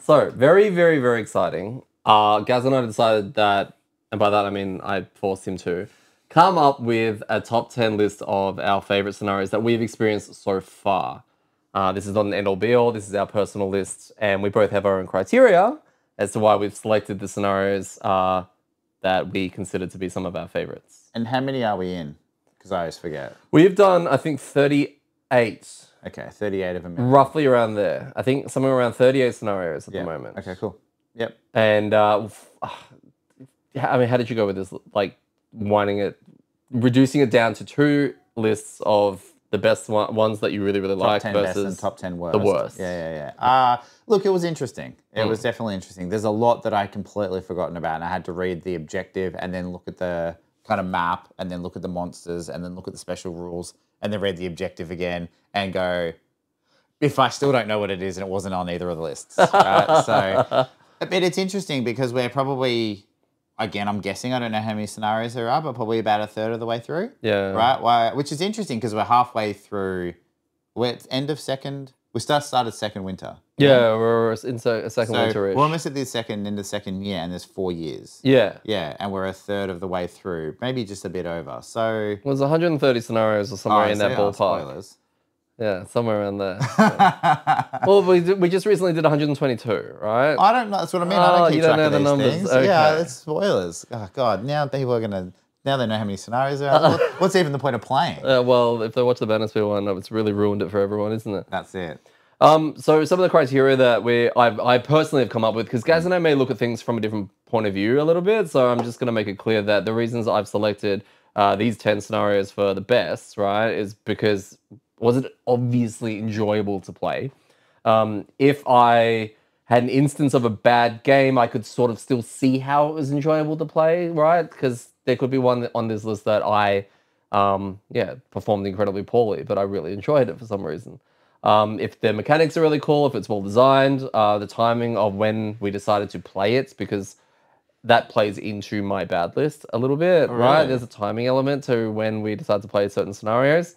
So, very, very, very exciting. Gaz and I decided that, and by that I mean I forced him to, come up with a top 10 list of our favorite scenarios that we've experienced so far. This is not an end-all be-all, this is our personal list, and we both have our own criteria as to why we've selected the scenarios that we consider to be some of our favorites. And how many are we in? Because I always forget. We've done, I think, 38. Okay, 38 of them. Roughly around there. I think somewhere around 38 scenarios at the moment. Okay, cool. Yep. And, I mean, how did you go with this? Like, reducing it down to 2 lists of the best ones that you really, really like versus best and top 10 worst. The worst. Yeah. Look, it was interesting. It was definitely interesting. There's a lot that I completely forgotten about, and I had to read the objective and then look at the kind of map and then look at the monsters and then look at the special rules and then read the objective again and go, if I still don't know what it is and it wasn't on either of the lists. Right? So, but it's interesting because we're probably... Again, I'm guessing, I don't know how many scenarios there are, but probably about a third of the way through. Yeah. Right? Which is interesting because we're halfway through, we're at the end of second, we started second winter. Yeah, we're in a second winter-ish. We're almost at the end of second year and there's 4 years. Yeah. Yeah, and we're a third of the way through, maybe just a bit over. So... It was 130 scenarios or somewhere in that ballpark. Spoilers. Yeah, somewhere around there. Well, we just recently did 122, right? I don't know. That's what I mean. I don't keep track of these numbers. things. Okay. Yeah, it's spoilers. Oh, God. Now people are going to... Now they know how many scenarios there are. What's even the point of playing? Well, if they watch the Banosphere one, it's really ruined it for everyone, isn't it? That's it. So some of the criteria that I personally have come up with, because Gaz and I may look at things from a different point of view a little bit, so I'm just going to make it clear that the reasons I've selected these 10 scenarios for the best, right, is because... Was it obviously enjoyable to play? If I had an instance of a bad game, I could sort of still see how it was enjoyable to play, right? Because there could be one on this list that I, performed incredibly poorly, but I really enjoyed it for some reason. If the mechanics are really cool, if it's well designed, the timing of when we decided to play it, because that plays into my bad list a little bit, right? Really? There's a timing element to when we decide to play certain scenarios.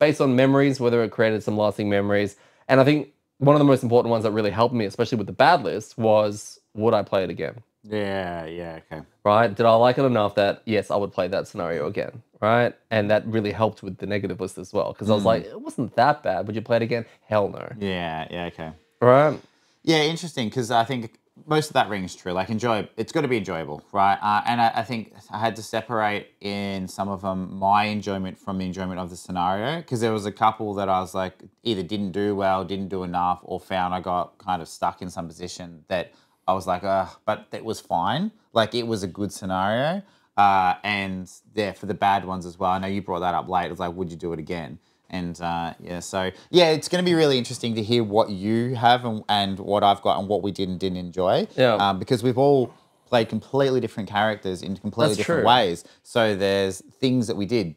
Based on memories, whether it created some lasting memories. And I think one of the most important ones that really helped me, especially with the bad list, was would I play it again? Yeah, okay. Right? Did I like it enough that, yes, I would play that scenario again, right? And that really helped with the negative list as well. Because I was like, it wasn't that bad. Would you play it again? Hell no. Yeah, okay. Right? Yeah, interesting, because I think most of that rings true. Like, it's got to be enjoyable, right? And I think I had to separate in some of them my enjoyment from the enjoyment of the scenario, because there was a couple that I was like, either didn't do well, didn't do enough, or found I got kind of stuck in some position that I was like, but it was fine. Like, it was a good scenario. And yeah, for the bad ones as well, I know you brought that up late. It was like, would you do it again? And it's going to be really interesting to hear what you have and what I've got and what we did and didn't enjoy. Yeah. Because we've all played completely different characters in completely different ways. So there's things that we did.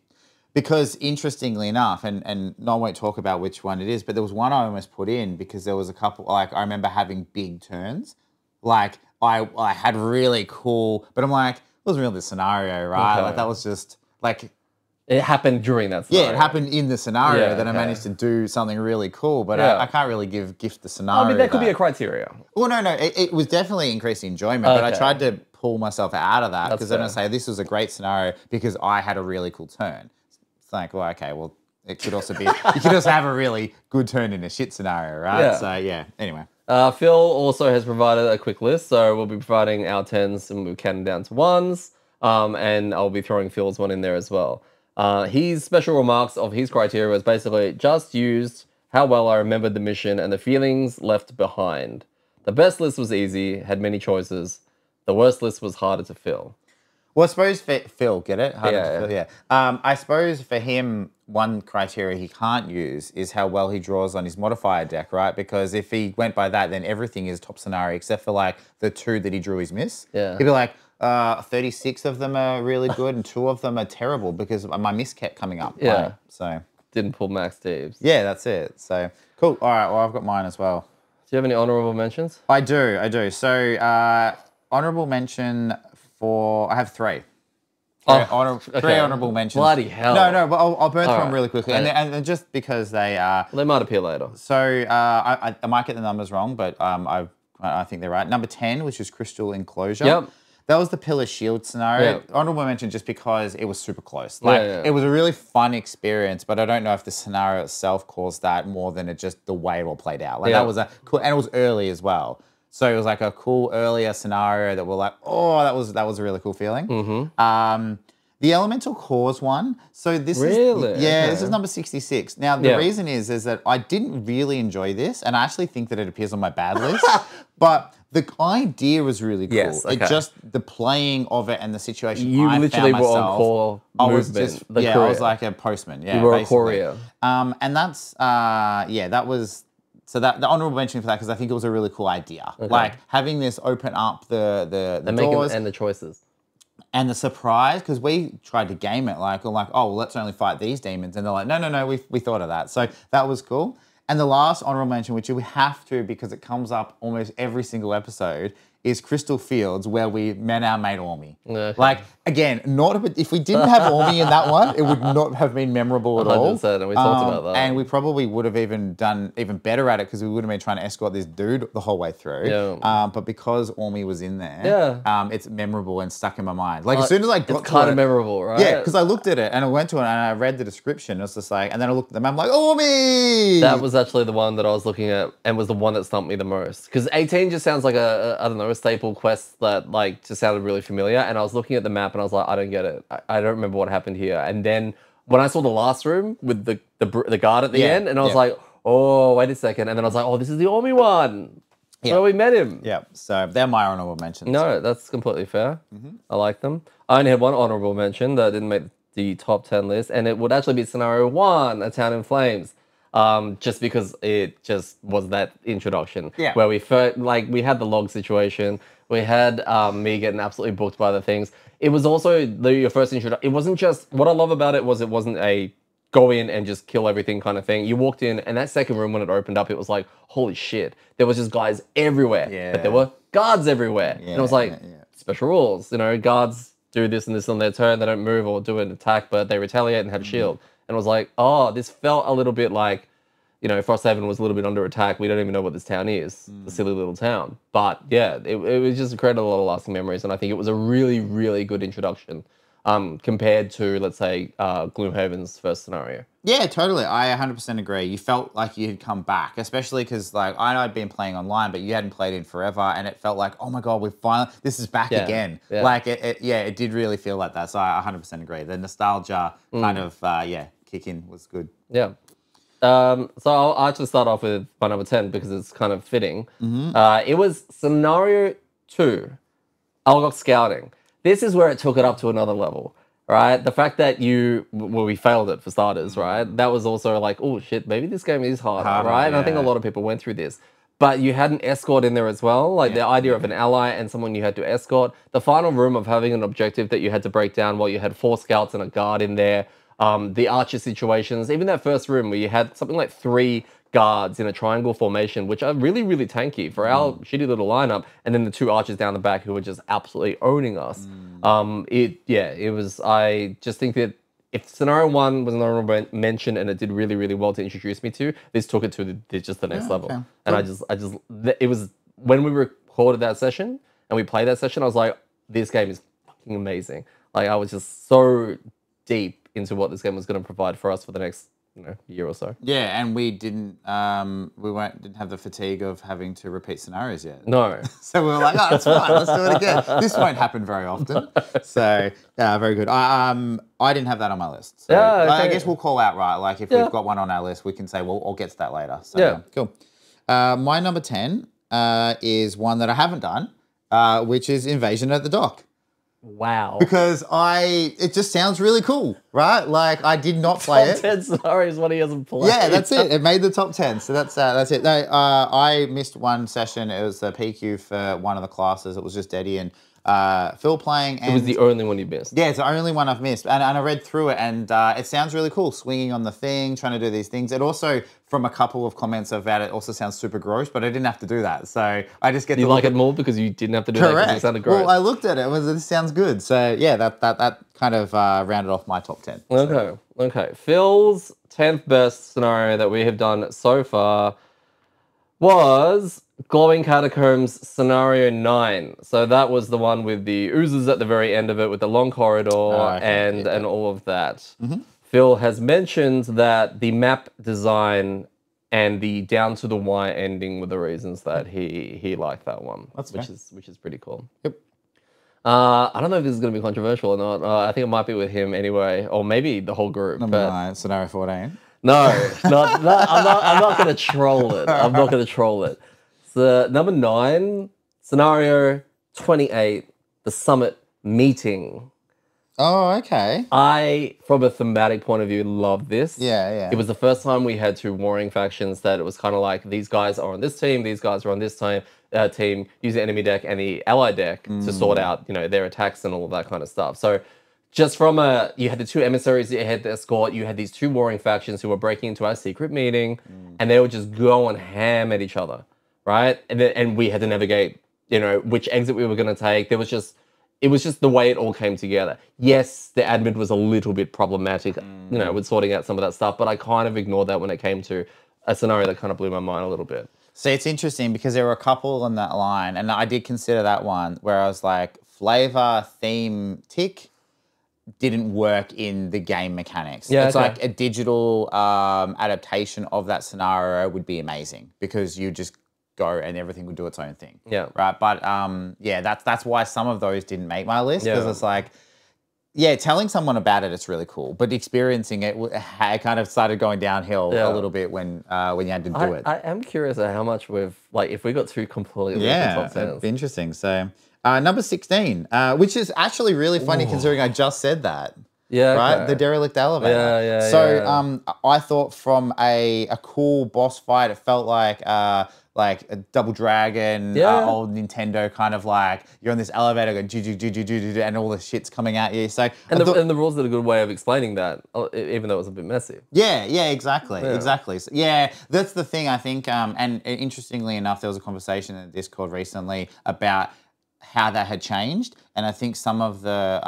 Because interestingly enough, and no, I won't talk about which one it is, but there was one I almost put in because there was a couple, like I remember having big turns. Like I had really cool, but I'm like, it wasn't really the scenario, right? Okay. Like that was just like... It happened during that scenario. Yeah, it happened in the scenario that I managed to do something really cool, but I can't really gift the scenario. I mean, that could be a criteria. Well, no, it was definitely increased enjoyment, but I tried to pull myself out of that because then I say this was a great scenario because I had a really cool turn. It's like, well, okay, well, it could also be, you could also have a really good turn in a shit scenario, right? Yeah. So, yeah, anyway. Phil also has provided a quick list, so we'll be providing our 10s and we're counting down to 1s, and I'll be throwing Phil's one in there as well. His special remarks of his criteria was basically just used how well I remembered the mission and the feelings left behind. The best list was easy, had many choices. The worst list was harder to fill. Well, I suppose for Phil, get it? Yeah. I suppose for him, one criteria he can't use is how well he draws on his modifier deck, right? Because if he went by that, then everything is top scenario except for like the 2 that he drew his miss. Yeah. He'd be like, 36 of them are really good and 2 of them are terrible because my miss kept coming up. Yeah. Like, so Didn't pull max Steves. yeah, that's it. So cool. All right. Well, I've got mine as well. Do you have any honorable mentions? I do. So honorable mention for, I have 3. Three honorable mentions. Bloody hell. No, but I'll burn through them right. really quickly. And just because they are... They might appear later. So I might get the numbers wrong, but I think they're right. Number 10, which is Crystal Enclosure. Yep. That was the Pillar Shield scenario. Yep. Honorable mention just because it was super close. Like, it was a really fun experience, but I don't know if the scenario itself caused that more than it just the way it all played out. Like, that was a cool... And it was early as well. So it was like a cool earlier scenario that we're like, oh, that was a really cool feeling. Mm-hmm. The Elemental Cause one. So this is this is number 66. Now the reason is that I didn't really enjoy this, and I actually think that it appears on my bad list. But the idea was really cool. Yes, okay. It just the playing of it and the situation. You I literally found were myself, on core I was movement. just The I courier. was like a postman. Yeah, You were basically. a courier. And that's that was. So that the honorable mention for that because I think it was a really cool idea. Okay. Like having this open up the And doors and the choices. and the surprise because we tried to game it like oh well, let's only fight these demons and they're like no we thought of that. So that was cool. And the last honorable mention, which we have to because it comes up almost every single episode, is Crystal Fields, where we met our mate Ormy. Okay. Like, again, if we didn't have Ormy in that one, it would not have been memorable at all. 100%, and we talked about that. And we probably would have even done even better at it because we would have been trying to escort this dude the whole way through. Yeah. But because Ormy was in there, it's memorable and stuck in my mind. Like, as soon as I got to it... It's kind of memorable, right? Yeah, because I looked at it and I went to it and I read the description. It was just like... And then I looked at the map, I'm like, Ormy! That was actually the one that I was looking at and was the one that stumped me the most. Because 18 just sounds like I don't know, a staple quest that like just sounded really familiar. And I was looking at the map and I was like, I don't get it. I don't remember what happened here. And then when I saw the last room with the guard at the end, and I was like, oh, wait a second. And then I was like, oh, this is the Ormy one. Where we met him. Yeah, so they're my honorable mentions. No, that's completely fair. I like them. I only had one honorable mention that didn't make the top 10 list, and it would actually be scenario 1, A Town in Flames. Just because it just was that introduction. Yeah. Where we first, like, we had the log situation. We had me getting absolutely booked by the things. It was also your first introduction. It wasn't just, what I love about it was it wasn't a go in and just kill everything kind of thing. You walked in and that second room when it opened up, it was like, holy shit. There was just guys everywhere. Yeah. But there were guards everywhere. And it was like, special rules. You know, guards do this and this on their turn. They don't move or do an attack, but they retaliate and have shield. And it was like, oh, this felt a little bit like, you know, Frosthaven was a little bit under attack. We don't even know what this town is, the silly little town. But yeah, it was just created a lot of lasting memories. And I think it was a really, really good introduction compared to, let's say, Gloomhaven's first scenario. Yeah, totally. I 100% agree. You felt like you had come back, especially because like I know I'd been playing online, but you hadn't played in forever. And it felt like, oh my God, this is back again. Yeah. Like it did really feel like that. So I 100% agree. The nostalgia kind of, kick in was good. Yeah. So I'll actually start off with my number 10 because it's kind of fitting. It was scenario 2, Algok Scouting. This is where it took it up to another level, right? The fact that we failed it for starters, right? That was also like, oh shit, maybe this game is harder, right? And I think a lot of people went through this. But you had an escort in there as well, like the idea of an ally and someone you had to escort. The final room of having an objective that you had to break down while you had 4 scouts and a guard in there. The archer situations, even that first room where you had something like 3 guards in a triangle formation, which are really, really tanky for our shitty little lineup, and then the 2 archers down the back who were just absolutely owning us. It was, I just think that if scenario 1 was an honorable mention and it did really, really well to introduce me to, this took it to just the next level. Okay. And it was, when we recorded that session and we played that session, I was like, this game is fucking amazing. Like, I was just so deep into what this game was going to provide for us for the next year or so. Yeah, and we didn't have the fatigue of having to repeat scenarios yet. No. So we were like, oh, that's fine, let's do it again. This won't happen very often. So, very good. I didn't have that on my list. So I guess we'll call out, right? Like, if we've got one on our list, we can say, well, I'll get to that later. So, cool. My number 10 is one that I haven't done, which is Invasion at the Dock. Wow. Because it just sounds really cool, right? Like, I did not play it. Top 10 scenarios when he hasn't played. Yeah, that's it. It made the top 10. So that's it. No, I missed one session. It was the PQ for one of the classes. It was just Detty and Phil playing. And It was the only one you missed. yeah, it's the only one I've missed. And I read through it, and it sounds really cool, swinging on the thing, trying to do these things. It also, from a couple of comments I've had, it also sounds super gross, but I didn't have to do that. So I just get to You like it more because you didn't have to do that because it sounded gross. Well, I looked at it. It sounds good. So yeah, that kind of rounded off my top 10. Okay, okay. Phil's 10th best scenario that we have done so far was Glowing Catacombs Scenario 9. So that was the one with the oozes at the very end of it, with the long corridor and all of that. Phil has mentioned that the map design and the down to the wire ending were the reasons that he liked that one, which is pretty cool. Yep. I don't know if this is going to be controversial or not. I think it might be with him anyway, or maybe the whole group. Number 9, Scenario 14. No, I'm not going to troll it. I'm not going to troll it. So number 9, Scenario 28, the Summit Meeting. Oh, okay. I, from a thematic point of view, love this. Yeah. It was the first time we had 2 warring factions that it was kind of like, these guys are on this team, these guys are on this team, use the enemy deck and the ally deck to sort out, their attacks and all of that kind of stuff. So just from you had the 2 emissaries that you had to escort, you had these 2 warring factions who were breaking into our secret meeting, and they would just go and ham at each other, right? And we had to navigate, which exit we were going to take. It was just the way it all came together. Yes, the admin was a little bit problematic, with sorting out some of that stuff, but I kind of ignored that when it came to a scenario that kind of blew my mind a little bit. See, it's interesting because there were a couple on that line, and I did consider that one where I was like, flavor, theme, tick, didn't work in the game mechanics. Yeah, it's like a digital adaptation of that scenario would be amazing because you just go and everything would do its own thing. Yeah. Right. But that's why some of those didn't make my list because it's like, yeah, telling someone about it's really cool, but experiencing it kind of started going downhill a little bit when you had to do it. I am curious at how much if we got 2 completely different top 10s. It'd be interesting. So number 16, which is actually really funny considering I just said that. Yeah, right. okay. The derelict elevator. Yeah. So I thought from a cool boss fight, it felt like a Double Dragon, old Nintendo kind of like you're on this elevator, go and all the shit's coming at you. So and the rules did a good way of explaining that, even though it was a bit messy. Yeah, exactly. So, that's the thing I think. And interestingly enough, there was a conversation in Discord recently about how that had changed, and I think some of the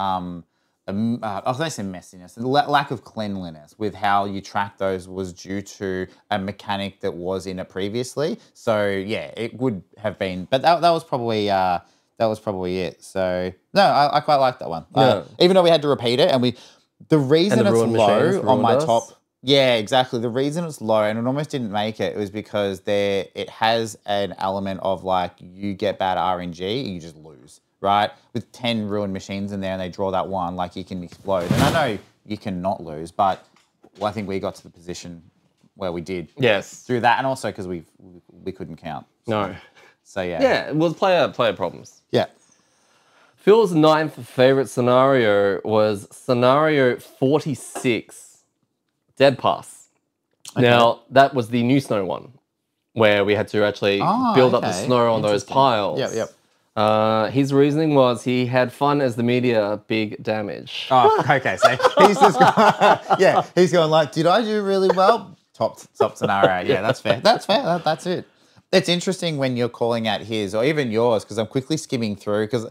I was going to say messiness, the lack of cleanliness with how you track those was due to a mechanic that was in it previously. So yeah, it would have been, but that was probably it. So no, I quite like that one. Even though we had to repeat it, and the reason it's low on my top. Yeah, exactly. The reason it's low and it almost didn't make it was because it has an element of like you get bad RNG, you just lose. Right? With 10 ruined machines in there and they draw that one, like you can explode. And I know you can not lose, but I think we got to the position where we did. Yes. Through that, and also because we couldn't count. No. So yeah. Yeah, it was player problems. Yeah. Phil's 9th favorite scenario was Scenario 46, Dead Pass. Okay. Now, that was the new snow one, where we had to actually build up the snow on those piles. Yep. His reasoning was he had fun as the media, big damage. Oh, okay. So he's just he's going like, did I do really well? Top scenario. Yeah, that's fair. That's it. It's interesting when you're calling out his or even yours because I'm quickly skimming through because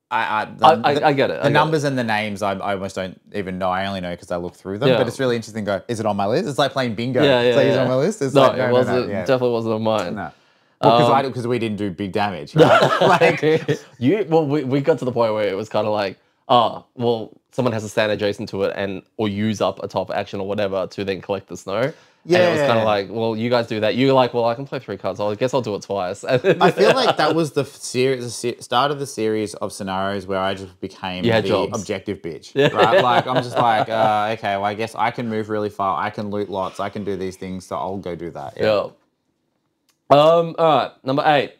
I get it. The numbers and the names I almost don't even know. I only know because I look through them. But it's really interesting. Is it on my list? It's like playing bingo. Is it on my list? It's no, it wasn't. Definitely wasn't on mine. No. Well, because we didn't do big damage. Right? We got to the point where it was kind of like, someone has to stand adjacent to it or use up a top action or whatever to then collect the snow. Yeah. And it was kind of like, well, you guys do that. You're like, well, I can play 3 cards. I guess I'll do it twice. I feel like that was the start of the series of scenarios where I just became the objective bitch. Yeah. Right? Like, I'm just like, okay, well, I guess I can move really far. I can loot lots. I can do these things. So I'll go do that. Yeah. All right, number 8.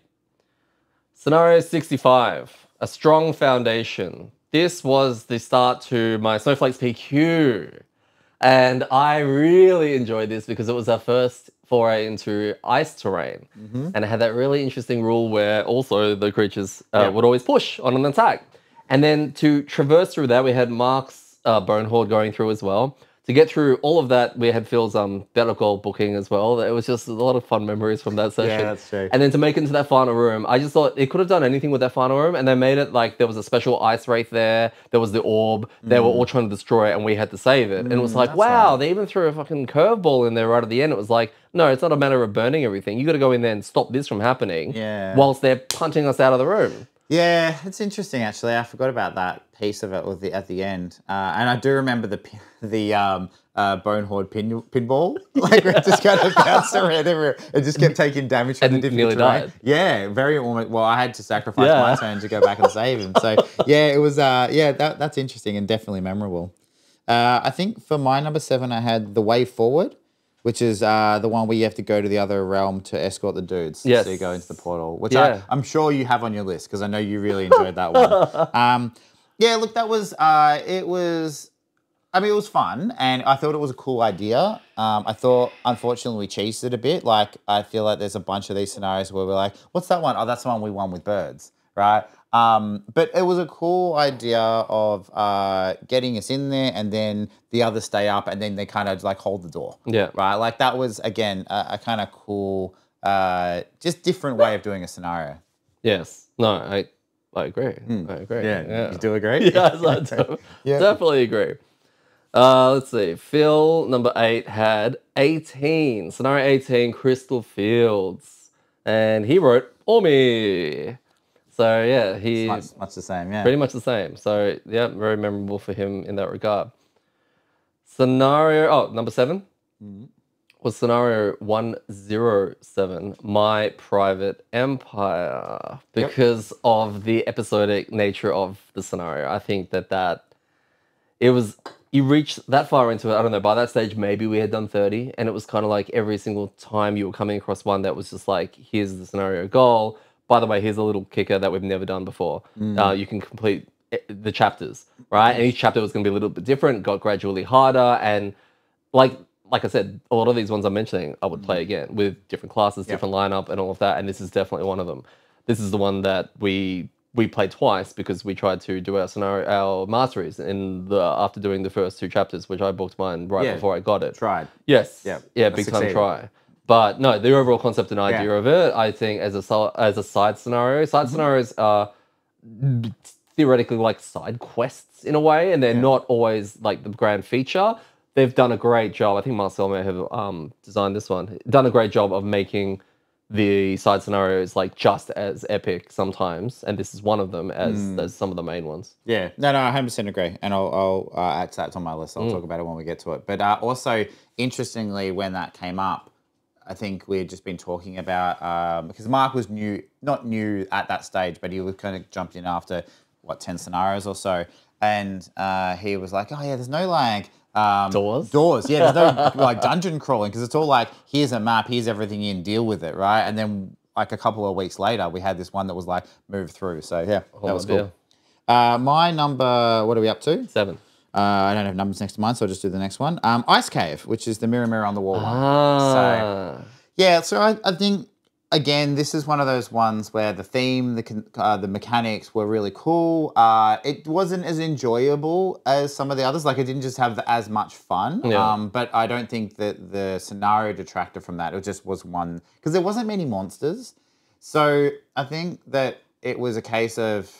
Scenario 65, A Strong Foundation. This was the start to my Snowflakes PQ. And I really enjoyed this because it was our first foray into ice terrain. And it had that really interesting rule where also the creatures would always push on an attack. And then to traverse through that, we had Mark's Bone Horde going through as well. To get through all of that, we had Phil's Better Call booking as well. It was just a lot of fun memories from that session. Yeah, that's true. And then to make it into that final room, I just thought it could have done anything with that final room, and they made it like there was a special ice wraith there, there was the orb, they were all trying to destroy it, and we had to save it. And it was like, wow, they even threw a fucking curveball in there right at the end. It was like, no, it's not a matter of burning everything. You got to go in there and stop this from happening whilst they're punching us out of the room. Yeah, it's interesting actually. I forgot about that piece of it at the end, and I do remember the Bone Horde pinball. Like it just kind of bounced around everywhere. It just kept taking damage from the different nearly terrain. died. Yeah, very almost. Well, I had to sacrifice my turn to go back and save him. So yeah, it was. That's interesting and definitely memorable. I think for my number 7, I had The Way Forward, which is the one where you have to go to the other realm to escort the dudes. Yes. So you go into the portal, which I'm sure you have on your list because I know you really enjoyed that one. Yeah, look, that was, it was fun and I thought it was a cool idea. I thought, unfortunately, we cheesed it a bit. Like, I feel like there's a bunch of these scenarios where we're like, what's that one? Oh, that's the one we won with birds, right? But it was a cool idea of getting us in there and then the others stay up and then they kind of like hold the door. Yeah. Right? Like that was, again, a kind of cool, just different way of doing a scenario. Yes. No, I agree. I agree. Yeah. You do agree? Yes, I definitely agree. Let's see. Phil, number 8, had 18. Scenario 18, Crystal Fields. And he wrote Ormi. So, yeah, It's much the same, yeah. Pretty much the same. So, yeah, very memorable for him in that regard. Scenario, number 7 was scenario 107, My Private Empire. Because of the episodic nature of the scenario. I think that it was, you reached that far into it, I don't know, by that stage, maybe we had done 30, and it was kind of like every single time you were coming across one that was just like, here's the scenario goal. By the way, here's a little kicker that we've never done before. You can complete the chapters, right? And each chapter was going to be a little bit different, got gradually harder, and like I said, a lot of these ones I'm mentioning, I would play again with different classes, different lineup, and all of that, and this is definitely one of them. This is the one that we played twice because we tried to do our masteries after doing the first 2 chapters, which I booked mine before I got it. Tried. Yes. Yeah, big time try. But no, the overall concept and idea of it, I think as a side scenario, scenarios are theoretically like side quests in a way, and they're not always like the grand feature. They've done a great job. I think Marcel may have designed this one. Done a great job of making the side scenarios like just as epic sometimes, and this is one of them as some of the main ones. Yeah, no, I 100% agree, and I'll add to that on my list. I'll talk about it when we get to it. But also, interestingly, when that came up, I think we had just been talking about because Mark was not new at that stage, but he was kind of jumped in after 10 scenarios or so, and he was like, oh yeah, there's no like. Doors. Yeah, there's no like dungeon crawling because it's all like, here's a map, here's everything in, deal with it, right? And then like a couple of weeks later, we had this one that was like, move through. So yeah, that was cool. My number, what are we up to? 7. I don't have numbers next to mine, so I'll just do the next one. Ice Cave, which is the mirror on the wall one. So yeah, so I think, again, this is one of those ones where the theme, the mechanics were really cool. It wasn't as enjoyable as some of the others. Like, it didn't just have as much fun. Yeah. But I don't think that the scenario detracted from that. It just was one, because there wasn't many monsters. So I think that it was a case of,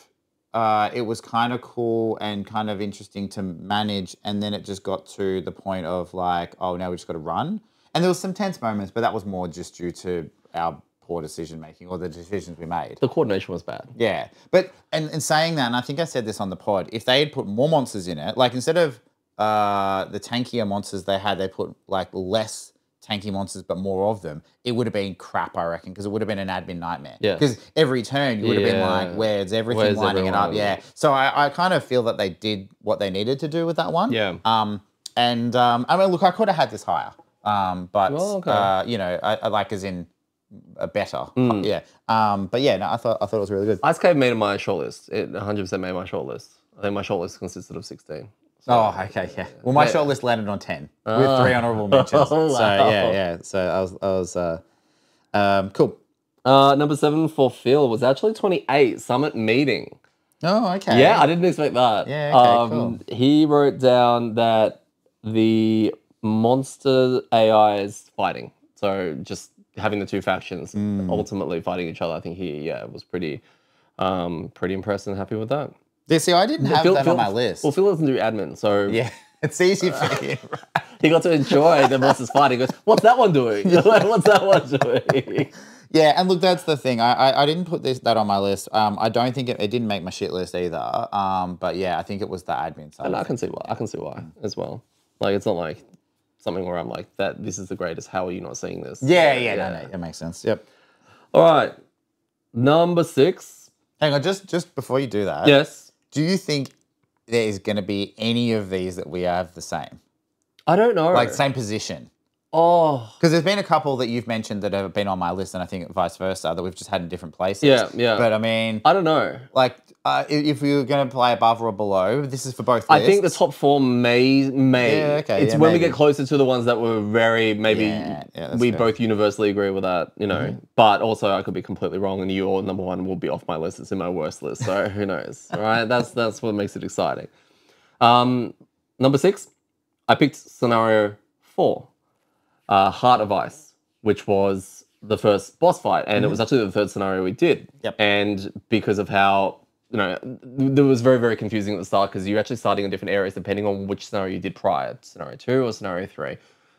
it was kind of cool and kind of interesting to manage. And then it just got to the point of like, oh, now we just got to run. And there was some tense moments, but that was more just due to our poor decision making or the decisions we made. The coordination was bad. Yeah. But and saying that, and I think I said this on the pod, if they had put more monsters in it, like instead of the tankier monsters they put like less tanky monsters but more of them, it would have been crap, I reckon, because it would have been an admin nightmare. Yeah. Because every turn you would have been like, where's everything lining it up? Yeah. So I kind of feel that they did what they needed to do with that one. Yeah. I mean, look, I could have had this higher. But you know, I like as in better. Yeah. But yeah, no, I thought it was really good. Ice Cave made my shortlist. It 100% made my shortlist. I think my shortlist consisted of 16. Oh, okay, yeah. Well, my shortlist landed on 10 with 3 honorable mentions. Wow. So yeah. So I was cool. Number 7 for Phil was actually 28, Summit Meeting. Oh, okay. Yeah, I didn't expect that. Yeah, okay, cool. He wrote down that the monster AI is fighting. So just having the two factions ultimately fighting each other. I think he was pretty impressed and happy with that. Yeah, see, I didn't have that on my list. Well, Phil doesn't do admin, so Yeah, it's easy for him. he got to enjoy the monsters fighting. He goes, what's that one doing? What's that one doing? Yeah, and look, that's the thing. I didn't put that on my list. I don't think it didn't make my shit list either. But yeah, I think it was the admin side. And I can see why as well. Like, it's not like something where I'm like, this is the greatest. How are you not seeing this? Yeah. No, that makes sense. Yep. All right, number 6. Hang on, just before you do that. Yes. Do you think there is going to be any of these that we have the same? I don't know. Like same position? Oh. Because there's been a couple that you've mentioned that have been on my list, and I think vice versa, that we've just had in different places. Yeah. But I mean, I don't know. Like, if we were going to play above or below, this is for both lists. I think the top 4 may. Yeah, okay. It's when we get closer to the ones that were very, maybe we fair. both universally agree with that, you know. But also I could be completely wrong and your number 1 will be off my list. It's in my worst list. So who knows? All right. That's what makes it exciting. Number 6, I picked scenario 4. Heart of Ice, which was the first boss fight, and it was actually the third scenario we did. Yep. And because of how, it was very, very confusing at the start because you're actually starting in different areas depending on which scenario you did prior, scenario 2 or scenario 3.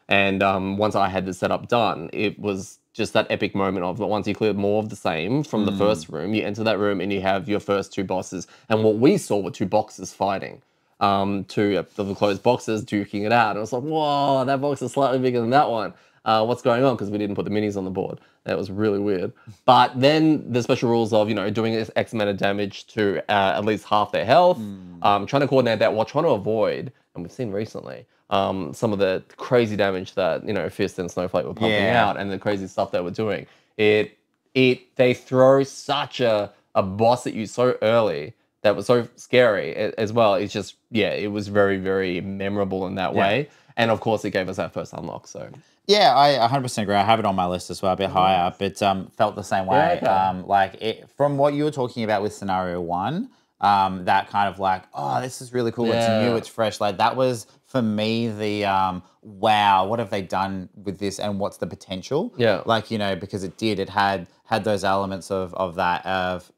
And once I had the setup done, it was just that epic moment of that once you cleared more of the same from the first room, you enter that room and you have your first 2 bosses. And what we saw were 2 boxes fighting. 2 of the closed boxes duking it out. And I was like, whoa, that box is slightly bigger than that one. What's going on? Because we didn't put the minis on the board. That was really weird. But then the special rules of, doing X amount of damage to at least half their health, trying to coordinate that while trying to avoid, and we've seen recently, some of the crazy damage that, Fist and Snowflake were pumping out and the crazy stuff they were doing. They throw such a boss at you so early that was so scary as well. It's just, it was very, very memorable in that way. And of course, it gave us our first unlock. So yeah, I 100% agree. I have it on my list as well, a bit higher, but felt the same way. Yeah, okay. From what you were talking about with scenario 1, that kind of like, oh, this is really cool. It's new, it's fresh. Like that was for me the wow, what have they done with this and what's the potential? Yeah. Like, because it had those elements of that, of,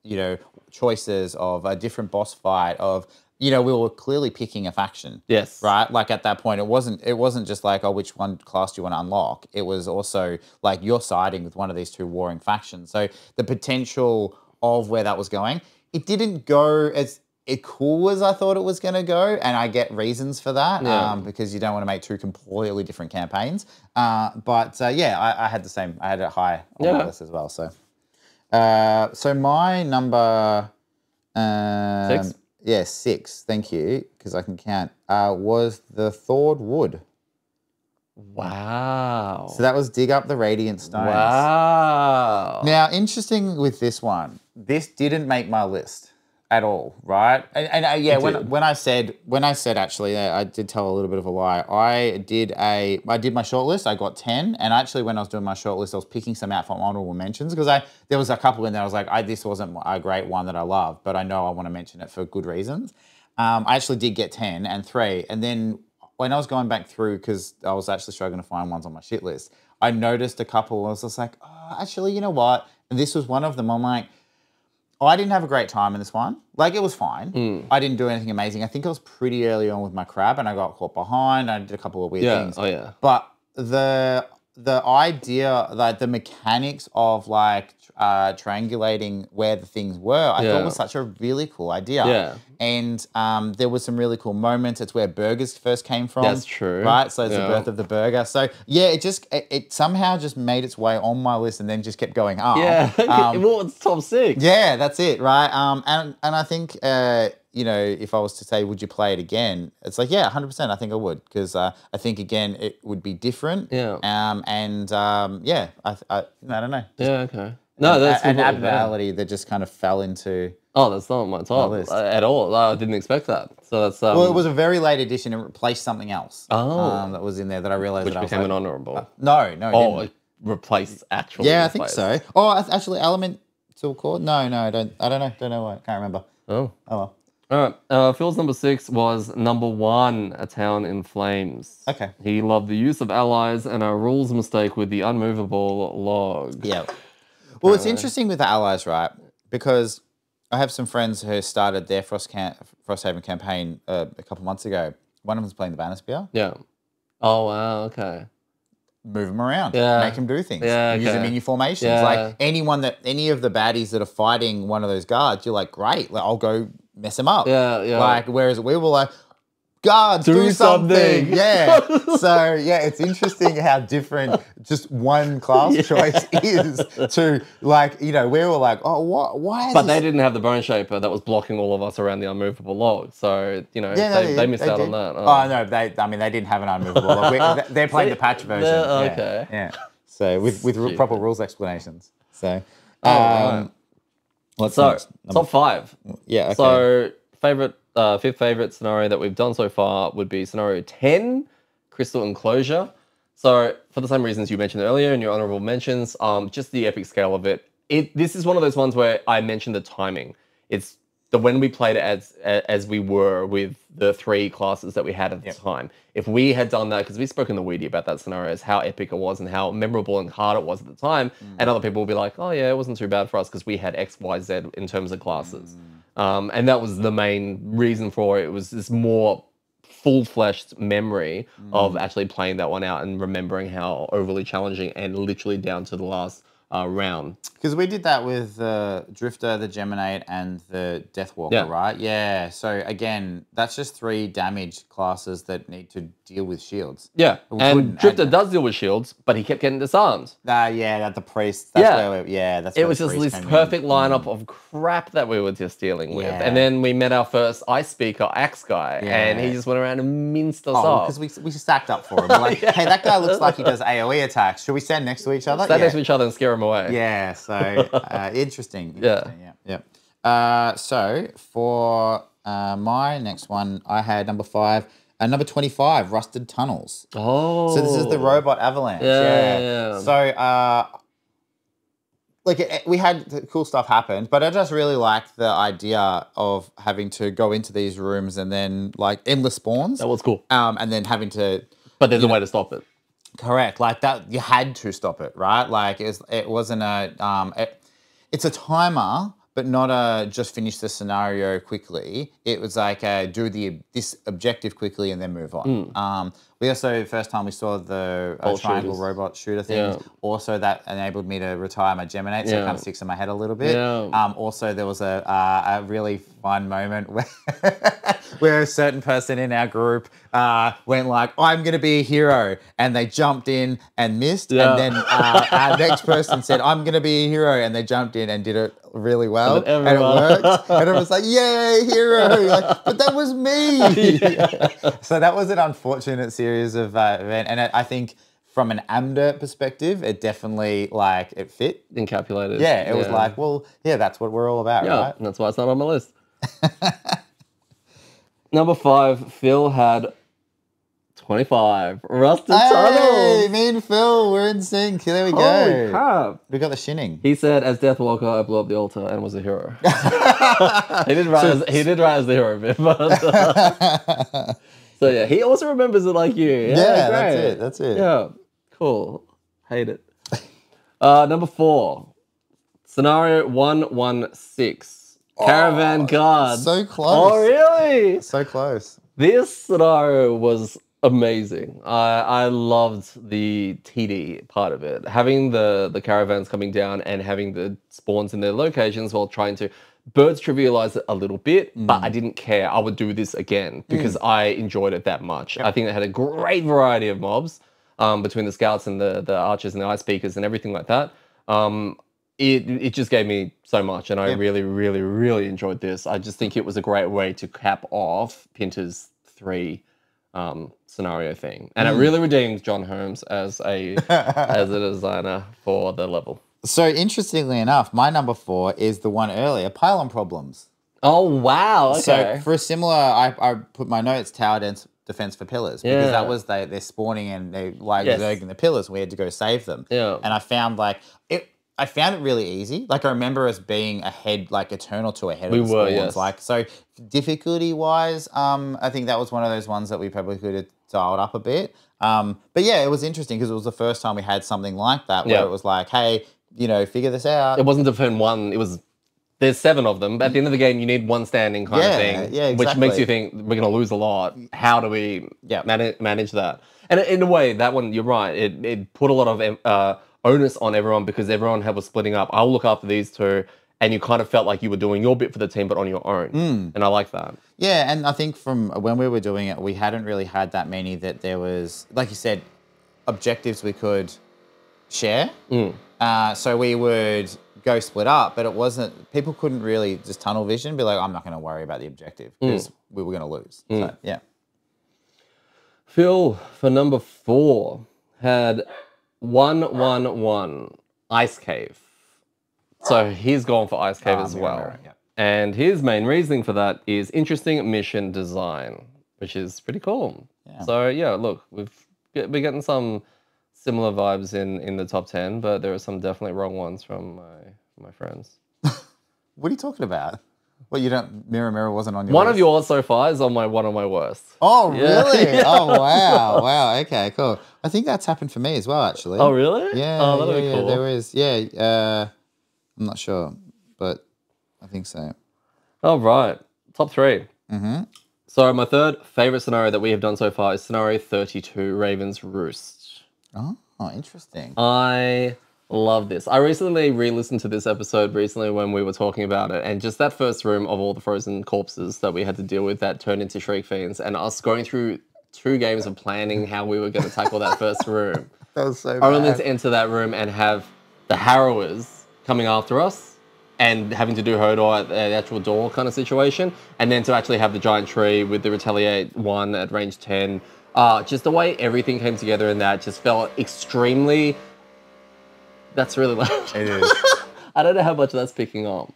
choices of a different boss fight, of, we were clearly picking a faction. Yes. Right? Like at that point, it wasn't just like, oh, which one class do you want to unlock? It was also like you're siding with one of these 2 warring factions. So the potential of where that was going, it didn't go as cool as I thought it was going to go. And I get reasons for that because you don't want to make 2 completely different campaigns. I had the same. I had it high on my list as well. So, so my number 6. Yeah, 6. Thank you, because I can count. Was the Thawed Wood. Wow. So that was dig up the radiant stones. Wow. Now, interesting with this one, this didn't make my list at all, right? When I said actually, I did tell a little bit of a lie. I did my shortlist. I got 10, and actually when I was doing my shortlist, I was picking some out from honorable mentions because there was a couple in there. I was like, this wasn't a great one that I love, but I know I want to mention it for good reasons. I actually did get 10 and 3, and then when I was going back through, because I was actually struggling to find ones on my shit list, I noticed a couple. I was just like, oh, actually, you know what? And this was one of them. I'm like, I didn't have a great time in this one. Like, it was fine. I didn't do anything amazing. I think I was pretty early on with my crab, and I got caught behind. I did a couple of weird things. Oh, yeah. But the idea, like the mechanics of like triangulating where the things were, I thought was such a really cool idea. Yeah. And there was some really cool moments. It's where burgers first came from. That's true. Right? So it's the birth of the burger. So yeah, it somehow just made its way on my list and then just kept going up. Yeah. Well, it's top 6. Yeah, that's it, right? And I think, if I was to say, would you play it again? It's like, yeah, 100%. I think I would, because I think, again, it would be different. Yeah. I don't know. Yeah, okay. No, that's an completely fair. abnormality that just kind of fell into. Oh, that's not on my top list. at all. I didn't expect that. So that's Well, it was a very late edition and replaced something else. Oh. That was in there that I realized which that I was became an like, honorable. no, it Oh, didn't. it replaced actually. Yeah, I think replaced. so. Oh, actually, Elemental Core? No, I don't know. Don't know why. Can't remember. Oh. Oh, well. All right. Phil's number 6 was number 1, A Town in Flames. Okay. He loved the use of allies and a rules mistake with the unmovable log. Yeah. Well, it's interesting with the allies, right? Because I have some friends who started their Frosthaven campaign a couple months ago. One of them's playing the Bannerspear. Yeah. Oh, wow. Okay. Move them around. Yeah. Make them do things. Yeah, Use them okay. in your formations. Yeah. Like any of the baddies that are fighting one of those guards, you're like, great. Like, I'll go mess them up. Yeah, yeah. Like, whereas we were like, guards, do something. Yeah. So, yeah, it's interesting how different just one class choice is to, like, you know, we were like, oh, what? Why is But this? they didn't have the Bone Shaper that was blocking all of us around the unmovable log. So, you know, they missed out on that. Oh, no, they didn't have an unmovable log. They're playing the patch version. Okay. Yeah. So, with proper rules explanations. So, Right. what's So, next? top 5. Yeah, okay. So, fifth favorite scenario that we've done so far would be scenario 10, Crystal Enclosure. So, for the same reasons you mentioned earlier in your honorable mentions, just the epic scale of it. This is one of those ones where I mentioned the timing. It's when we played it as we were with the 3 classes that we had at the time. If we had done that, because we spoke in the Weedy about that scenario, as how epic it was and how memorable and hard it was at the time, and other people will be like, oh yeah, it wasn't too bad for us because we had X, Y, Z in terms of classes. And that was the main reason for it. It was this more full-fleshed memory of actually playing that one out and remembering how overly challenging and literally down to the last round. Because we did that with the Drifter, the Geminate, and the Deathwalker, right? Yeah. So again, that's just 3 damage classes that need to deal with shields. Yeah, and Drifter does deal with shields, but he kept getting disarmed. That the priest. That's where that's. It was just this perfect lineup of crap that we were just dealing with, and then we met our first Ice Speaker Axe guy, and he just went around and minced us up. Because we stacked up for him. We're like, hey, that guy looks like he does AOE attacks. Should we stand next to each other? Stand next to each other and scare him away. Yeah. So interesting. Yeah. So for my next one, I had number 5. Number 25, Rusted Tunnels. Oh. So this is the robot avalanche. Yeah. So, we had cool stuff happen, but I just really liked the idea of having to go into these rooms and then, like, endless spawns. That was cool. And then having to... But there's a way to stop it. Correct. Like, that, you had to stop it, right? Like, it wasn't a... it's a timer, but not a just finish the scenario quickly. It was like do this objective quickly and then move on. We also, first time we saw the triangle robot shooter thing, also that enabled me to retire my Geminate, so it kind of sticks in my head a little bit. Also, there was a really fun moment where a certain person in our group went like, I'm going to be a hero, and they jumped in and missed, and then our next person said, I'm going to be a hero, and they jumped in and did it really well, and it worked, and it was like, yay, hero, like, but that was me. So that was an unfortunate series of event, and I think from an AMDA perspective, it definitely, like, it fit. Encapsulated. Yeah, it was like, well, yeah, that's what we're all about, right? And that's why it's not on my list. Number 5, Phil had 25, Rusted Tunnels. Hey, me and Phil, we're in sync. There we go. Holy crap. We got the shinning. He said, as Deathwalker, I blew up the altar and was a hero. he did write as the hero bit, but... So yeah, he also remembers it like you. Yeah, that's it. Yeah, cool. Hate it. Number 4, scenario 116, Caravan Guard. So close. Oh really? So close. This scenario was amazing. I loved the TD part of it. Having the caravans coming down and having the spawns in their locations while trying to birds trivialized it a little bit, but I didn't care. I would do this again because I enjoyed it that much. I think it had a great variety of mobs between the scouts and the archers and the ice speakers and everything like that. It just gave me so much, and I really, really, really enjoyed this. I just think it was a great way to cap off Pinter's 3 scenario thing, and it really redeemed John Holmes as a designer for the level. So interestingly enough, my number 4 is the one earlier, pylon problems. Oh, wow. Okay. So for a similar, I put my notes, tower defense for pillars, because that was they're spawning and they zerging the pillars. We had to go save them. Yeah. And I found I found it really easy. Like I remember us being ahead, like a turn or two ahead of the spawns. Yes. Like so, difficulty wise, I think that was one of those ones that we probably could have dialed up a bit. But yeah, it was interesting because it was the first time we had something like that where it was like, hey, figure this out. It wasn't defend one. It was there's 7 of them. But at the end of the game, you need one standing kind of thing, exactly. which makes you think we're going to lose a lot. How do we manage that? And in a way, that one, you're right. It put a lot of onus on everyone because everyone was splitting up. I'll look after these 2, and you kind of felt like you were doing your bit for the team, but on your own. And I like that. Yeah, and I think from when we were doing it, we hadn't really had that many that there was, like you said, objectives we could share. So we would go split up, but it wasn't, people couldn't really just tunnel vision, be like, I'm not going to worry about the objective because we were going to lose. So, yeah. Phil, for number 4, had 111 Ice Cave. So he's gone for Ice Cave as well. And his main reasoning for that is interesting mission design, which is pretty cool. Yeah. So yeah, look, we're getting some similar vibes in the top 10, but there are some definitely wrong ones from my friends. What are you talking about? Well, you don't, Mirror wasn't on your One list? of yours so far is on one of my worst. Oh, really? Yeah. Oh, wow. Wow. Okay, cool. I think that's happened for me as well, actually. Oh, really? Yeah. Oh, that'll be cool. There is. Yeah. I'm not sure, but I think so. All right. Top 3. So my third favorite scenario that we have done so far is scenario 32, Raven's Roost. Oh, interesting. I love this. I recently re-listened to this episode when we were talking about it, and just that first room of all the frozen corpses that we had to deal with that turned into Shriek Fiends, and us going through 2 games of planning how we were going to tackle that first room. That was so bad. Only to enter that room and have the Harrowers coming after us and having to do Hodor at the actual door kind of situation, and then to actually have the giant tree with the Retaliate 1 at range 10. Just the way everything came together in that just felt extremely... That's really loud. It is. I don't know how much that's picking up.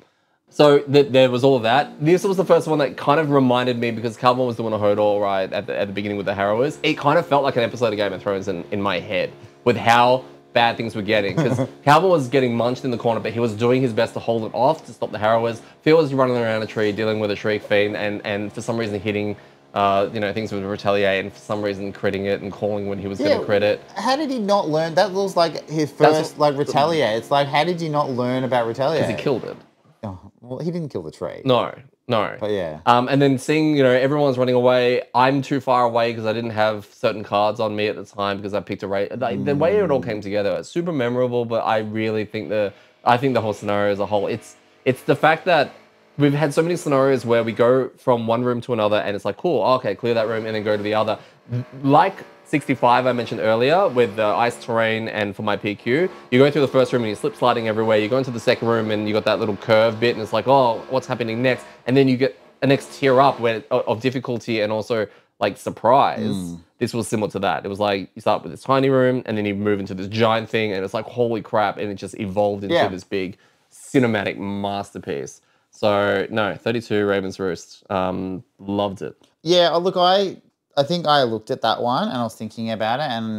So there was all of that. This was the first one that kind of reminded me, because Calvin was doing a Hodor right at the beginning with the Harrowers. It kind of felt like an episode of Game of Thrones in my head with how bad things were getting, because Calvin was getting munched in the corner, but he was doing his best to hold it off to stop the Harrowers. Phil was running around a tree dealing with a Shriek Fiend and for some reason hitting things with Retaliate, and for some reason critting it and calling when he was going to crit it. How did he not learn? That was like his first Retaliate. It's like, how did you not learn about Retaliate? Because he killed it. Oh, well, he didn't kill the tree. No. But yeah. And then seeing, everyone's running away. I'm too far away because I didn't have certain cards on me at the time because I picked a raid. The way it all came together, it's super memorable, but I really think the whole scenario as a whole, it's the fact that we've had so many scenarios where we go from one room to another and it's like, cool, okay, clear that room and then go to the other. Like 65 I mentioned earlier with the ice terrain and for my PQ, you go through the first room and you're slip sliding everywhere. You go into the second room and you got that little curve bit and it's like, oh, what's happening next? And then you get a next tier up of difficulty and also like surprise. This was similar to that. It was like you start with this tiny room and then you move into this giant thing and it's like, holy crap. And it just evolved into this big cinematic masterpiece. So no, 32 Raven's Roost. Loved it. Yeah, look, I think I looked at that one and I was thinking about it, and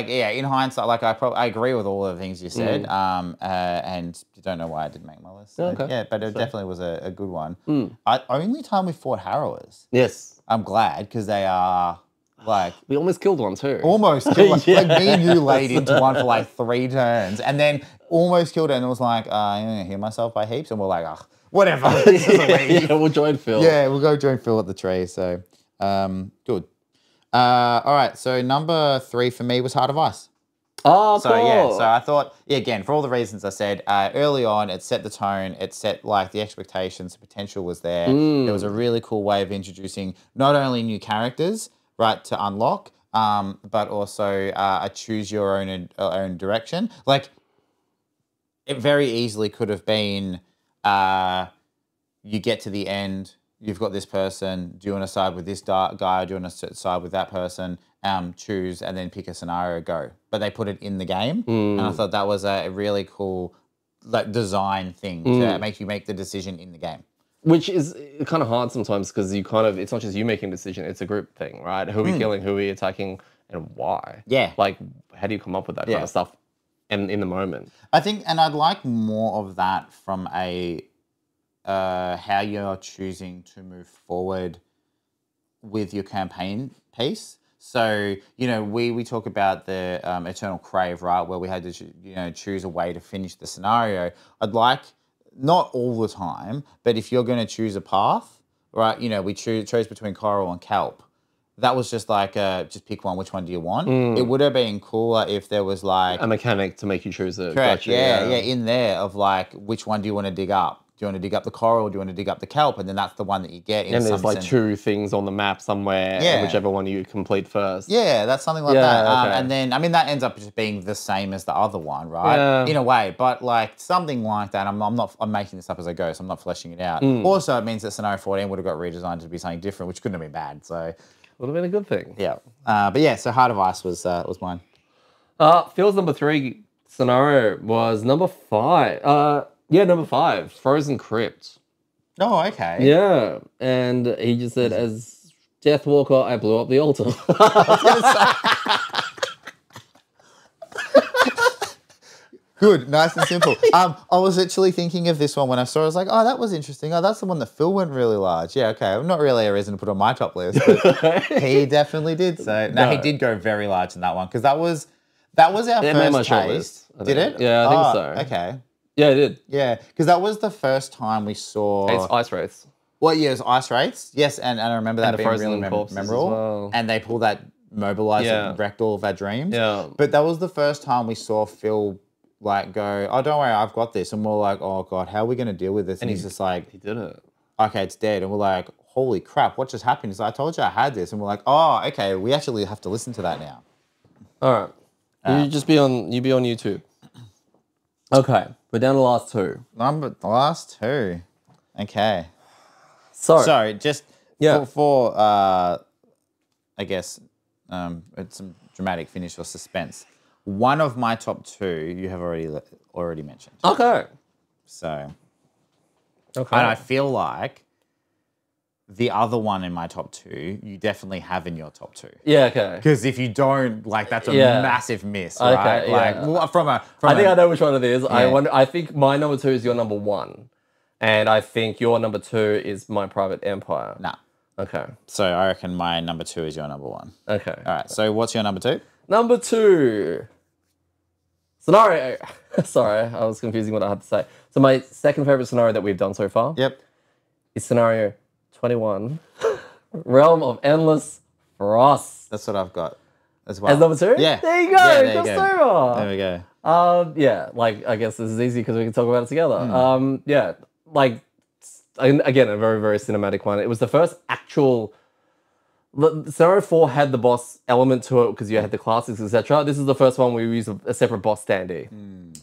in hindsight, I agree with all the things you said. And you don't know why I didn't make my list. So, okay. Yeah, but it definitely was a good one. Only time we fought Harrowers. Yes. I'm glad, because they are like... We almost killed one too. Almost killed one. Like me and you laid into one for like 3 turns and then almost killed it, and it was like, I'm going to heal myself by heaps, and we're like, ugh. Whatever. Yeah, we'll join Phil. Yeah, we'll go join Phil at the tree. So, good. All right. So number 3 for me was Heart of Ice. Oh, so, cool. Yeah. So I thought, again, for all the reasons I said early on, it set the tone. It set like the expectations. The potential was there. It was a really cool way of introducing not only new characters, right, to unlock, but also a choose your own direction. Like, it very easily could have been. You get to the end, you've got this person, do you want to side with this guy, do you want to side with that person? choose and then pick a scenario, go. But they put it in the game, and I thought that was a really cool like design thing to make you make the decision in the game. Which is kind of hard sometimes because it's not just you making a decision, it's a group thing, right? Who are we killing, who are we attacking, and why? Yeah. Like, how do you come up with that kind of stuff in the moment? I think, and I'd like more of that from a how you're choosing to move forward with your campaign piece. So, we talk about the Eternal Crave, right, where we had to, choose a way to finish the scenario. I'd like, not all the time, but if you're going to choose a path, right, we chose between coral and kelp. That was just like, just pick one, which one do you want? It would have been cooler if there was like... a mechanic to make you choose it. Correct, Gotcha, yeah, in there of like, which one do you want to dig up? Do you want to dig up the coral or do you want to dig up the kelp? And then that's the one that you get. And there's like two things on the map somewhere, and whichever one you complete first. Yeah, that's something like that. Okay. And then, I mean, that ends up just being the same as the other one, right? Yeah. In a way, but like something like that. I'm making this up as I go, so I'm not fleshing it out. Also, it means that Scenario 14 would have got redesigned to be something different, which couldn't have been bad. So Would have been a good thing. yeah. But yeah, so Heart of Ice was mine. Phil's number 3 scenario was number 5. Number 5, Frozen Crypt. Oh, okay. Yeah, and he just said, as Deathwalker, I blew up the altar. Good, nice and simple. I was actually thinking of this one when I saw it. I was like, oh, that was interesting. Oh, that's the one that Phil went really large. Yeah, okay. Not really a reason to put on my top list, but he definitely did. So, no, he did go very large in that one because that was our It made my first short taste. list. Did it? Yeah, I think so. Okay. Yeah, it did. Yeah, because that was the first time we saw... It's Ice Wraiths. Well, yeah, it was Ice Wraiths. Yes, and I remember that being Frozen really corpses memorable. as well. And they pulled that mobilizer and wrecked all of our dreams. Yeah. But that was the first time we saw Phil like go, oh, don't worry, I've got this. And we're like, oh, God, how are we going to deal with this? And he's just like... He did it. Okay, it's dead. And we're like, holy crap, what just happened? He's like, I told you I had this. And we're like, oh, okay, we actually have to listen to that now. All right. You be on YouTube. Okay, we're down to the last 2. The last 2. Okay. So just Yeah. for I guess, it's some dramatic finish or suspense. One of my top 2 you have already mentioned. Okay. So, Okay. and I feel like the other one in my top 2, you definitely have in your top 2. Yeah, okay. Because if you don't, like, that's a Yeah. massive miss, Okay, right? Like, yeah. well, from I think I know which one it is. Yeah. I think my number 2 is your number 1. And I think your number 2 is My Private Empire. Nah. Okay. So I reckon my number 2 is your number 1. Okay. All right. So what's your number 2? Number 2. Scenario. Sorry, I was confusing what I had to say. So my second favorite scenario that we've done so far Yep. is scenario 21, Realm of Endless Frost. That's what I've got as well. As number 2? Yeah. There you go. Yeah, there you Crossed go. over. There we go. Yeah, like, I guess this is easy because we can talk about it together. Yeah, like, again, a very, very cinematic one. It was the first actual... Scenario 4 had the boss element to it because you had the classics, etc. This is the first one where we use a separate boss standee.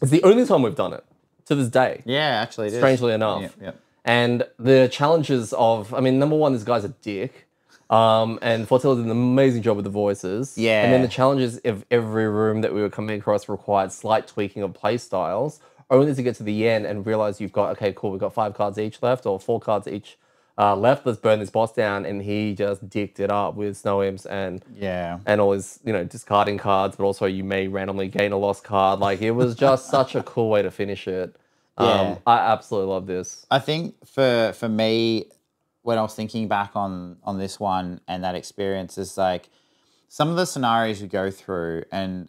It's the only time we've done it, to this day. Yeah, actually it is. Strangely enough. Yep. And the challenges of... I mean, number 1, this guy's a dick. And Fortilla did an amazing job with the voices. Yeah. And then the challenges of every room that we were coming across required slight tweaking of play styles, only to get to the end and realize you've got, okay, cool, we've got 5 cards each left or 4 cards each left. Let's burn this boss down. And he just dicked it up with snow imps and all his, discarding cards, but also you may randomly gain a lost card. Like, it was just such a cool way to finish it. I absolutely love this. I think for me, when I was thinking back on this one and that experience, is like some of the scenarios you go through and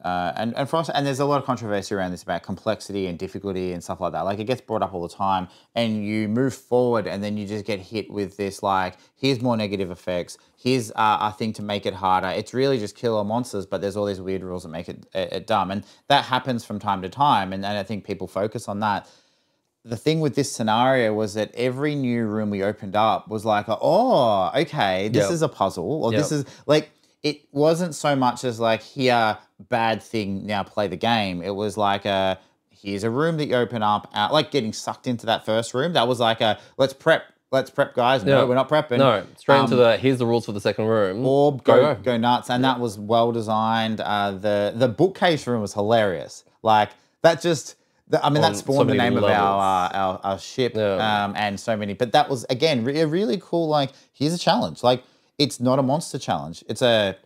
Frost, and there's a lot of controversy around this about complexity and difficulty and stuff like that. Like, it gets brought up all the time, and you move forward and then you just get hit with this, like, here's more negative effects, here's a thing to make it harder. It's really just killer monsters, but there's all these weird rules that make it dumb. And that happens from time to time, and I think people focus on that. The thing with this scenario was that every new room we opened up was like, oh, okay, this is a puzzle, or this is, like, it wasn't so much as like, here, bad thing, now play the game. It was like, here's a room that you open up, like getting sucked into that first room. That was like let's prep let's prep, guys. No, we're not prepping. No, straight into here's the rules for the second room. Or go nuts. And that was well designed. The bookcase room was hilarious. Like that just, that spawned the name of our ship and so many. But that was, again, a really cool, like, here's a challenge. Like, it's not a monster challenge. It's a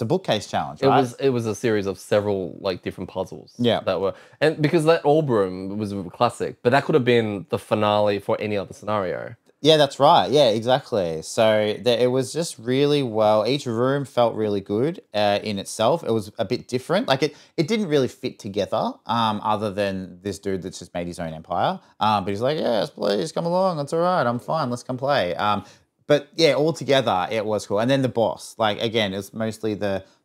bookcase challenge, right? It was a series of several like different puzzles. Yeah. That were, and because that orb room was a classic, but that could have been the finale for any other scenario. Yeah, that's right. Yeah, exactly. So it was just really well. Each room felt really good in itself. It was a bit different. Like it didn't really fit together. Other than this dude that's just made his own empire. But he's like, yes, please come along. That's all right. I'm fine. Let's come play. But yeah, altogether it was cool. And then the boss. Like again, it was mostly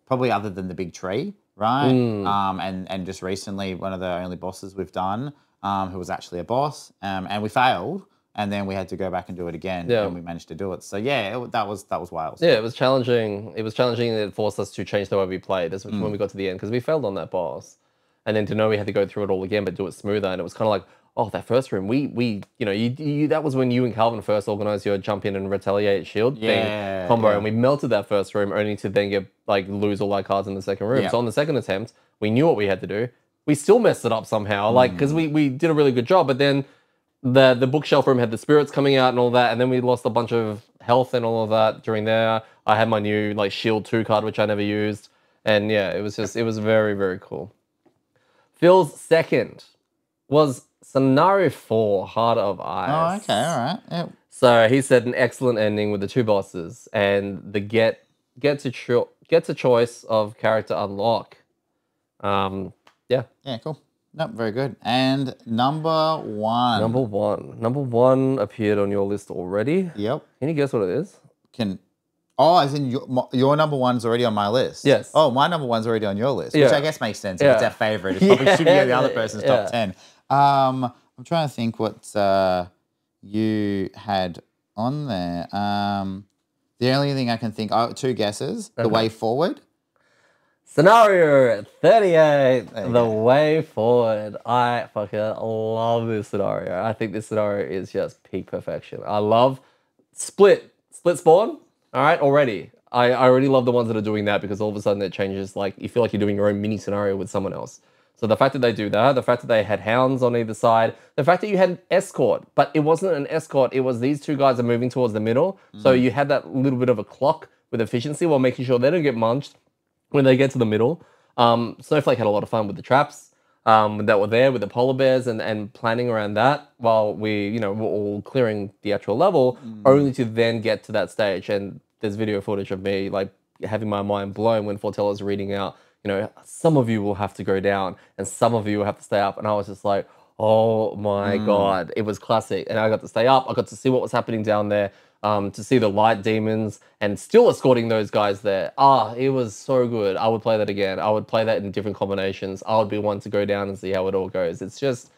probably other than the big tree, right? And just recently one of the only bosses we've done, who was actually a boss, and we failed. And then we had to go back and do it again, and we managed to do it. So yeah, that was wild. Yeah, it was challenging. It was challenging, and it forced us to change the way we played. That's when we got to the end, because we failed on that boss, and then to know we had to go through it all again, but do it smoother. And it was kind of like, oh, that first room, that was when you and Calvin first organized your jump in and retaliate shield thing combo, and we melted that first room only to then lose all our cards in the second room. So on the second attempt, we knew what we had to do. We still messed it up somehow, because we did a really good job, but then the bookshelf room had the spirits coming out and all that, and then we lost a bunch of health and all of that during there. I had my new Shield 2 card, which I never used, and yeah, it was very, very cool. Phil's second was Scenario 4, Heart of Ice. Oh, okay, all right. Yep. So he said an excellent ending with the two bosses and the get to choice of character unlock. Yeah, cool. Nope, very good. And number one. Number one appeared on your list already. Yep. Can you guess what it is? As in your number one's already on my list? Yes. Oh, my number one's already on your list, which I guess makes sense. If it's our favorite, it probably should be the other person's top 10. I'm trying to think what you had on there. The only thing I can think, two guesses. The Way Forward. Scenario 38, The Way Forward. I fucking love this scenario. I think this scenario is just peak perfection. I love split spawn. All right, already. I already love the ones that are doing that, because all of a sudden it changes, like you feel like you're doing your own mini scenario with someone else. So the fact that they do that, the fact that they had hounds on either side, the fact that you had an escort, but it wasn't an escort, it was these two guys are moving towards the middle. So you had that little bit of a clock with efficiency while making sure they don't get munched when they get to the middle. Snowflake had a lot of fun with the traps that were there with the polar bears and planning around that while we, were all clearing the actual level, only to then get to that stage. And there's video footage of me having my mind blown when Fortella's reading out, some of you will have to go down and some of you will have to stay up. And I was just like, oh my God, it was classic. And I got to stay up. I got to see what was happening down there, to see the light demons and still escorting those guys there. It was so good. I would play that again. I would play that in different combinations. I would be one to go down and see how it all goes. It's just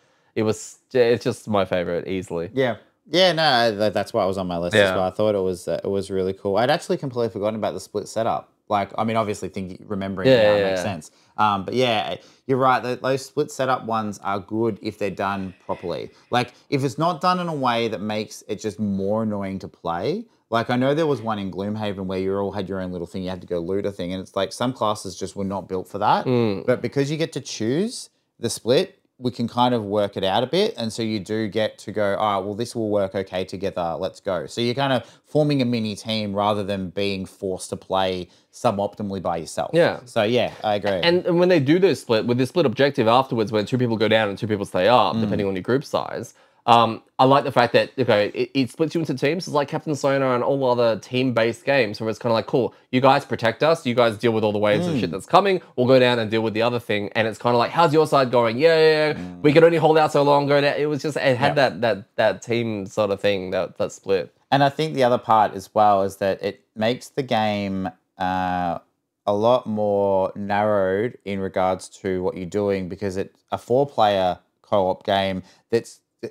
my favorite easily. Yeah. Yeah, no, that's why it was on my list as well. I thought it was really cool. I'd actually completely forgotten about the split setup. Obviously remembering it now makes sense. But yeah, you're right. Those split setup ones are good if they're done properly. Like, if it's not done in a way that makes it just more annoying to play. Like, I know there was one in Gloomhaven where you all had your own little thing. You had to go loot a thing. And it's like some classes just were not built for that. But because you get to choose the split, we can kind of work it out a bit. And so you do get to go, all right, well, this will work okay together. Let's go. So you're kind of forming a mini team rather than being forced to play suboptimally by yourself. Yeah. So yeah, I agree. And when they do this split, with this split objective afterwards, when two people go down and two people stay up, depending on your group size, I like the fact that, it splits you into teams. It's like Captain Sonar and all other team-based games where it's kind of like, cool, you guys protect us, you guys deal with all the waves of shit that's coming, we'll go down and deal with the other thing. And it's kind of like, how's your side going? We can only hold out so long, go down. It was just, it had that team sort of thing, that split. And I think the other part as well is that it makes the game a lot more narrowed in regards to what you're doing, because it's a 4-player co-op game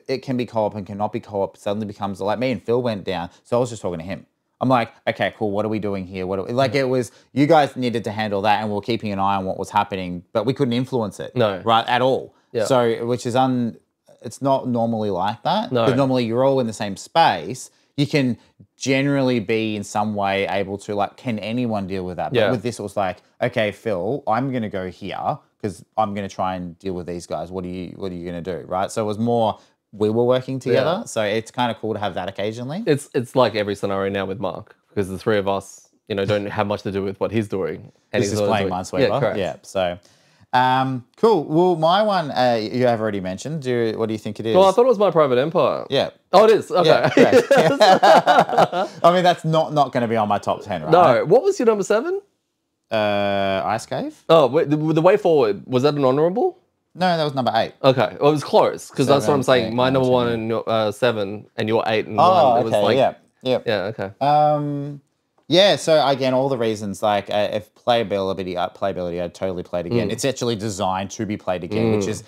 it can be co-op and cannot be co-op, suddenly becomes like me and Phil went down. So I was just talking to him. I'm like, okay, cool. What are we doing here? It was, you guys needed to handle that and we were keeping an eye on what was happening, but we couldn't influence it. No. Right, at all. Yeah. So, which is it's not normally like that. No. Because normally you're all in the same space. you can generally be in some way able to, like, can anyone deal with that? But with this, it was like, okay, Phil, I'm going to go here because I'm going to try and deal with these guys. What are you going to do, right? So it was more we were working together. So it's kind of cool to have that occasionally. It's like every scenario now with Mark, because the three of us, don't have much to do with what he's doing. And He's just playing Minesweeper. Yeah, correct. Yeah, so... cool. Well, my one you have already mentioned. What do you think it is? Well, I thought it was My Private Empire. Yeah. Oh, it is. Okay. Yeah, I mean, that's not going to be on my top 10, right? No. What was your number 7? Ice Cave. Oh, wait, the Way Forward, was that an honorable? No, that was number 8. Okay. Well, it was close, because that's what I'm saying. 8, My number 1 and your 7, and your 8 and 1. It was like, yeah. Yeah. Okay. Yeah, so again, all the reasons, like if playability, I'd totally play it again. It's actually designed to be played again, which is,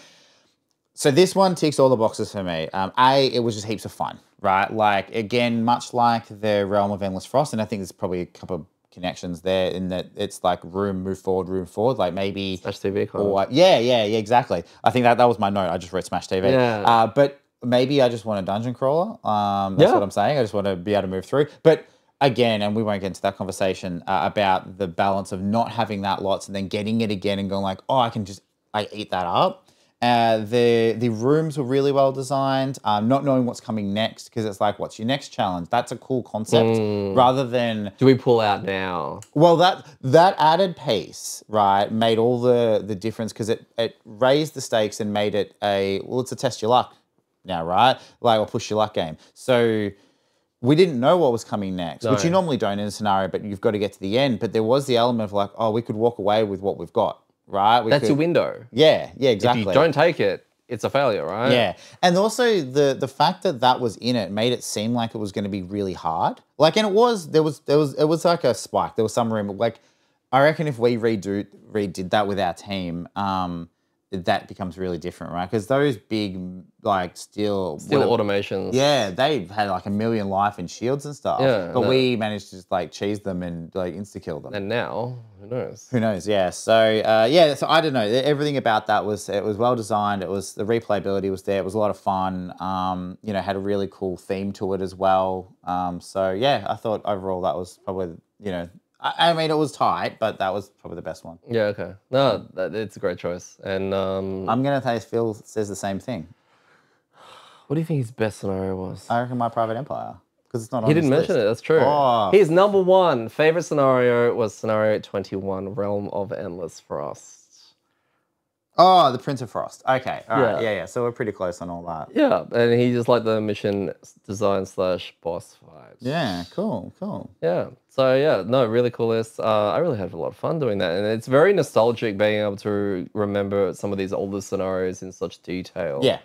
so this one ticks all the boxes for me. It was just heaps of fun, right? Like, again, much like the Realm of Endless Frost, and I think there's probably a couple of connections there in that it's like move forward, like maybe... Smash TV. Or, yeah, exactly. I think that was my note. I just wrote Smash TV. Yeah. But maybe I just want a dungeon crawler. That's what I'm saying. I just want to be able to move through. But... again, and we won't get into that conversation about the balance of not having that lots and then getting it again and going like, oh, I can just eat that up. The rooms were really well designed. Not knowing what's coming next, because it's like, what's your next challenge? That's a cool concept. Rather than... do we pull out now? Well, that added piece, right, made all the difference, because it raised the stakes and made it it's a test your luck now, right? Like, or push your luck game. So... we didn't know what was coming next, which you normally don't in a scenario, but you've got to get to the end. But there was the element of like, oh, we could walk away with what we've got, right? That's your window. Yeah, exactly. If you don't take it, it's a failure, right? Yeah. And also the fact that was in it made it seem like it was going to be really hard. Like, and it was like a spike. There was some room, like, I reckon if we redid that with our team, that becomes really different, right? Because those big, like, steel automations. Yeah, they had like 1 million life and shields and stuff. Yeah, but we managed to just like cheese them and like insta-kill them. And now, who knows? Who knows? Yeah. So so I don't know. Everything about that was well designed. It was, the replayability was there. It was a lot of fun. Had a really cool theme to it as well. So yeah, I thought overall that was probably I mean, it was tight, but that was probably the best one. Yeah, okay. No, it's a great choice. And I'm going to say Phil says the same thing. What do you think his best scenario was? I reckon My Private Empire, because it's not on He didn't mention it, that's true. Oh. His number 1 favorite scenario was scenario 21, Realm of Endless Frost. Oh, the Prince of Frost. Okay, all right. Yeah. So we're pretty close on all that. Yeah, and he just liked the mission design / boss vibes. Yeah, cool. Yeah, so yeah, no, really cool list. I really had a lot of fun doing that, and it's very nostalgic being able to remember some of these older scenarios in such detail. Yeah.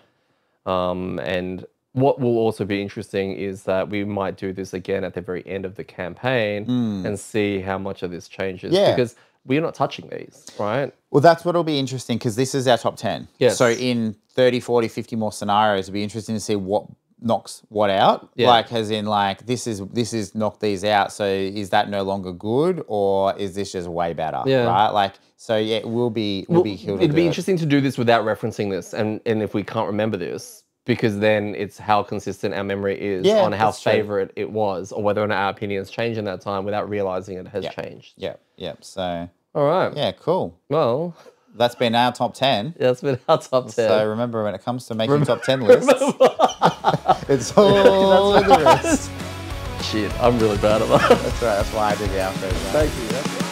And what will also be interesting is that we might do this again at the very end of the campaign and see how much of this changes. Yeah. Because we're not touching these, right? Well, that's what'll be interesting, because this is our top 10. Yes. So in 30, 40, 50 more scenarios, it'll be interesting to see what knocks what out. Yeah. Like, as in, like, this is knocked these out. So is that no longer good, or is this just way better? Yeah. Right? Like, so yeah, we'll be It'd be interesting to do this without referencing this, and if we can't remember this, because then it's how consistent our memory is on how favorite it was, or whether or not our opinions change in that time without realizing it has changed. Yeah. So. All right. Yeah. Cool. Well, that's been our top 10. Yeah, that's been our top 10. So remember, when it comes to making top 10 lists, it's all the rest. Shit, I'm really bad at that. That's right. That's why I did the outro. Thank you.